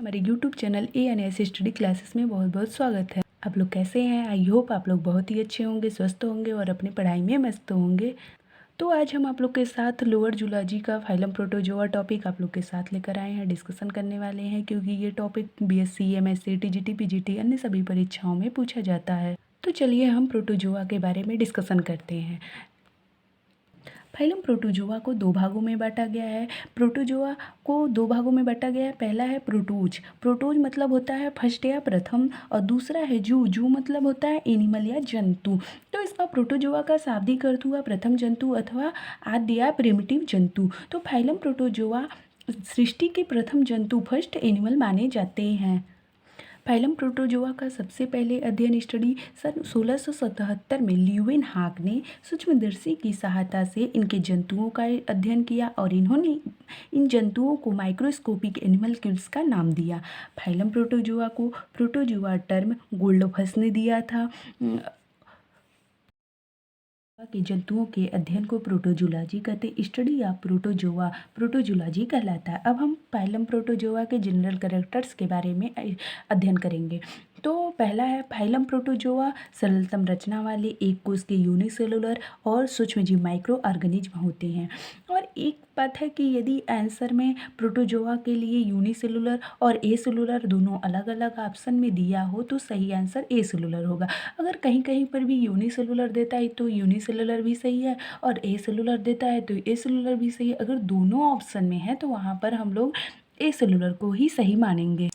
हमारे YouTube channel ANS study classes में बहुत बहुत स्वागत है। आप लोग कैसे हैं? आई होप आप लोग बहुत ही अच्छे होंगे, स्वस्थ होंगे और अपनी पढ़ाई में मस्त होंगे। तो आज हम आप लोग के साथ लोअर जूलॉजी का फाइलम प्रोटोजोआ टॉपिक आप लोग के साथ लेकर आए हैं, डिस्कशन करने वाले हैं, क्योंकि ये topic BSc MSc TGT PGT अन्य सभी परीक्षाओं में पूछा जाता है। तो चलिए हम प्रोटोजोआ के बारे में डिस्कशन करते हैं। फाइलम प्रोटोजोआ को दो भागों में बांटा गया है। प्रोटोजोआ को दो भागों में बांटा गया है। पहला है प्रोटोज। प्रोटोज मतलब होता है फर्स्ट या प्रथम, और दूसरा है जू। जू मतलब होता है एनिमल या जंतु। तो इसका प्रोटोजोआ का शाब्दिक अर्थ हुआ प्रथम जंतु अथवा आद्य या प्रिमिटिव जंतु। तो फाइलम प्रोटोजोआ सृष्टि के प्रथम जंतु, फर्स्ट एनिमल माने जाते हैं। फाइलम प्रोटोजोआ का सबसे पहले अध्ययन स्टडी सन 1677 में ल्यूवेनहाक ने सूक्ष्मदर्शी की सहायता से इनके जंतुओं का अध्ययन किया और इन्होंने इन जंतुओं को माइक्रोस्कोपिक एनिमल्क्यूल्स का नाम दिया। फाइलम प्रोटोजोआ को प्रोटोजोआ टर्म गोल्डफस ने दिया था। के जंतुओं के अध्ययन को प्रोटोजूलॉजी कहते, स्टडी ऑफ प्रोटोजोआ प्रोटोजूलॉजी कहलाता है। अब हम फाइलम प्रोटोजोआ के जनरल कैरेक्टर्स के बारे में अध्ययन करेंगे। तो पहला है फाइलम प्रोटोजोआ सरलतम रचना वाले एक कोष के यूनिसेलुलर और सूक्ष्मजीव माइक्रो ऑर्गेनिज्म होते हैं। और एक बात है कि यदि आंसर में प्रोटोजोआ के लिए यूनिसेलुलर और एसेलुलर दोनों अलग अलग ऑप्शन में दिया हो तो सही आंसर एसेलुलर होगा। अगर कहीं कहीं पर भी यूनिसेलुलर देता है तो यूनिसेलुलर भी सही है, और एसेलुलर देता है तो एसेलुलर भी सही है। अगर दोनों ऑप्शन में है तो वहाँ पर हम लोग एसेलुलर को ही सही मानेंगे।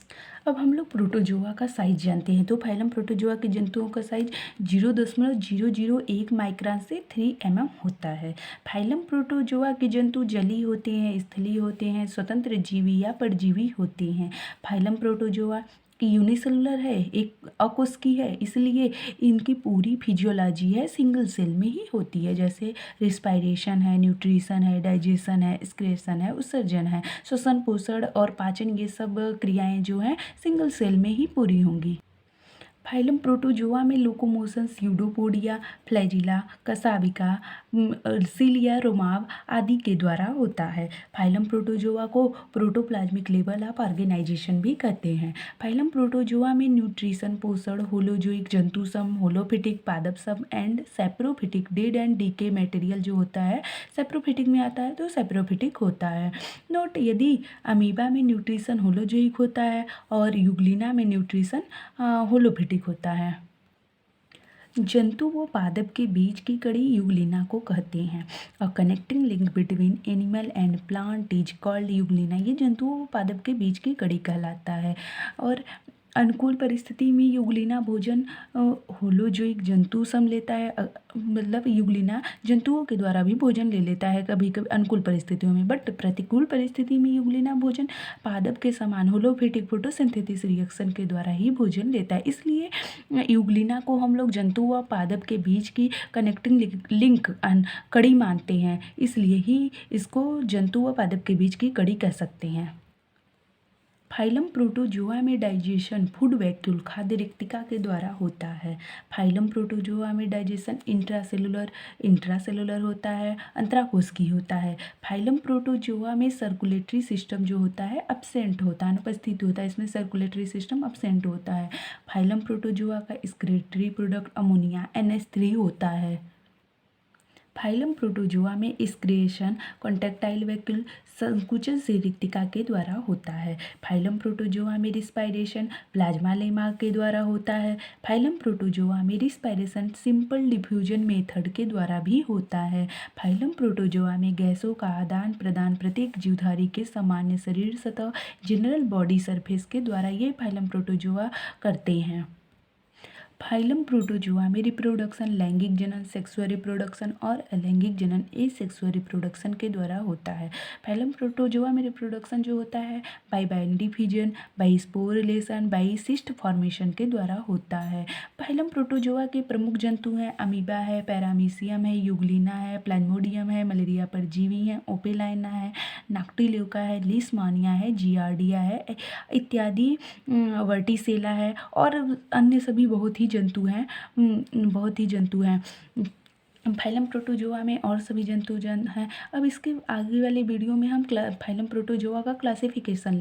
अब हम लोग प्रोटोजोआ का साइज जानते हैं। तो फाइलम प्रोटोजोआ के जंतुओं का साइज 0.001 माइक्रोन से 3 mm होता है। फाइलम प्रोटोजोआ के जंतु जलीय होते हैं, स्थलीय होते हैं, स्वतंत्र जीवी या परजीवी होते हैं। फाइलम प्रोटोजोआ यूनिसेलुलर है, एक अकोशिकीय है, इसलिए इनकी पूरी फिजियोलॉजी है सिंगल सेल में ही होती है। जैसे रिस्पायरेशन है, न्यूट्रिशन है, डाइजेशन है, एक्सक्रेशन है, उत्सर्जन है, श्वसन, पोषण और पाचन, ये सब क्रियाएं जो हैं सिंगल सेल में ही पूरी होंगी। फाइलम प्रोटोजोआ में लोकोमोशन स्यूडोपोडिया, फ्लैजिला, कसाबिका, सिलिया, रोमाव आदि के द्वारा होता है। फाइलम प्रोटोजोआ को प्रोटोप्लाज्मिक लेवल ऑफ ऑर्गेनाइजेशन भी कहते हैं। फाइलम प्रोटोजोआ में न्यूट्रिशन, पोषण, होलोजोइक जंतुसम, होलोफिटिक पादपसम and saprophytic dead and decay material जो होता है सैप्रोफिटिक में आता है तो सैप्रोफिटिक होता है। नोट, यदि अमीबा में न्यूट्रिशन होलोजोइक होता है और यूग्लिना में न्यूट्रिशन होलोफिटिक होता है। जंतु व पादप के बीच की कड़ी यूग्लिना को कहते हैं। A connecting link between animal and plant is called Euglena. ये जंतुओं व पादप के बीच की कड़ी कहलाता है। और अनुकूल परिस्थिति में यूग्लिना भोजन होलोजोइक जंतु सम लेता है, मतलब यूग्लिना जंतुओं के द्वारा भी भोजन ले लेता है कभी कभी अनुकूल परिस्थितियों में, बट प्रतिकूल परिस्थिति में यूग्लिना भोजन पादप के समान होलोफिटिक फोटोसिंथेसिस रिएक्शन के द्वारा ही भोजन लेता है। इसलिए यूग्लिना को हम लोग जंतु व पादप के बीच की कनेक्टिंग लिंक कड़ी मानते हैं, इसलिए ही इसको जंतु व पादप के बीच की कड़ी कह सकते हैं। फाइलम प्रोटोजोआ में डाइजेशन फूड वैक्यूल खाद्य रिक्तिका के द्वारा होता है। फाइलम प्रोटोजोआ में डाइजेशन इंट्रासेलुलर होता है, अंतराकोशिकीय होता है। फाइलम प्रोटोजोआ में सर्कुलेटरी सिस्टम जो होता है अपसेंट होता है, अनुपस्थित होता है, इसमें सर्कुलेटरी सिस्टम अपसेंट होता है। फाइलम प्रोटोजोआ का एक्सक्रीटरी प्रोडक्ट अमोनिया NH3 होता है। फाइलम प्रोटोजोआ में एक्सक्रिएशन कॉन्ट्रैक्टाइल वैक्यूल संकुचन से रिक्तिका के द्वारा होता है। फाइलम प्रोटोजोआ में रिस्पायरेशन प्लाज्मा लेमा के द्वारा होता है। फाइलम प्रोटोजोआ में रिस्पायरेशन सिंपल डिफ्यूजन मेथड के द्वारा भी होता है। फाइलम प्रोटोजोआ में गैसों का आदान प्रदान प्रत्येक जीवधारी के सामान्य शरीर सतह जनरल बॉडी सरफेस के द्वारा ये फाइलम प्रोटोजोआ करते हैं। फाइलम प्रोटोजोआ में रिप्रोडक्शन लैंगिक जनन सेक्सुअल रिप्रोडक्शन और अलैंगिक जनन एसेक्सुअल रिप्रोडक्शन के द्वारा होता है। फाइलम प्रोटोजोआ में रिप्रोडक्शन जो होता है by binary fission, by spore relation, by cyst formation के द्वारा होता है। फाइलम प्रोटोजोआ के प्रमुख जंतु हैं अमीबा है, पैरामीशियम है, यूग्लिना है, प्लाज्मोडियम है, मलेरिया परजीवी है, ओपेलाइना है, नॉक्टिल्यूका है, लिस्मानिया है, जियार्डिया है इत्यादि, वर्टिसेला है और अन्य सभी बहुत ही जंतु हैं। फाइलम प्रोटोजोआ में और सभी जंतु जन हैं। अब इसके आगे वाली वीडियो में हम फाइलम प्रोटोजोआ का क्लासिफिकेशन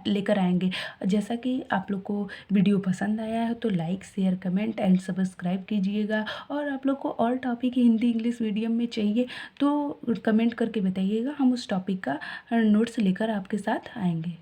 लेकर आएंगे। जैसा कि आप लोग को वीडियो पसंद आया है तो like share comment and subscribe कीजिएगा, और आप लोग को और टॉपिक हिंदी इंग्लिश मीडियम में चाहिए तो कमेंट करके बताइएगा, हम उस टॉपिक का नोट्स लेकर आपके साथ आएंगे।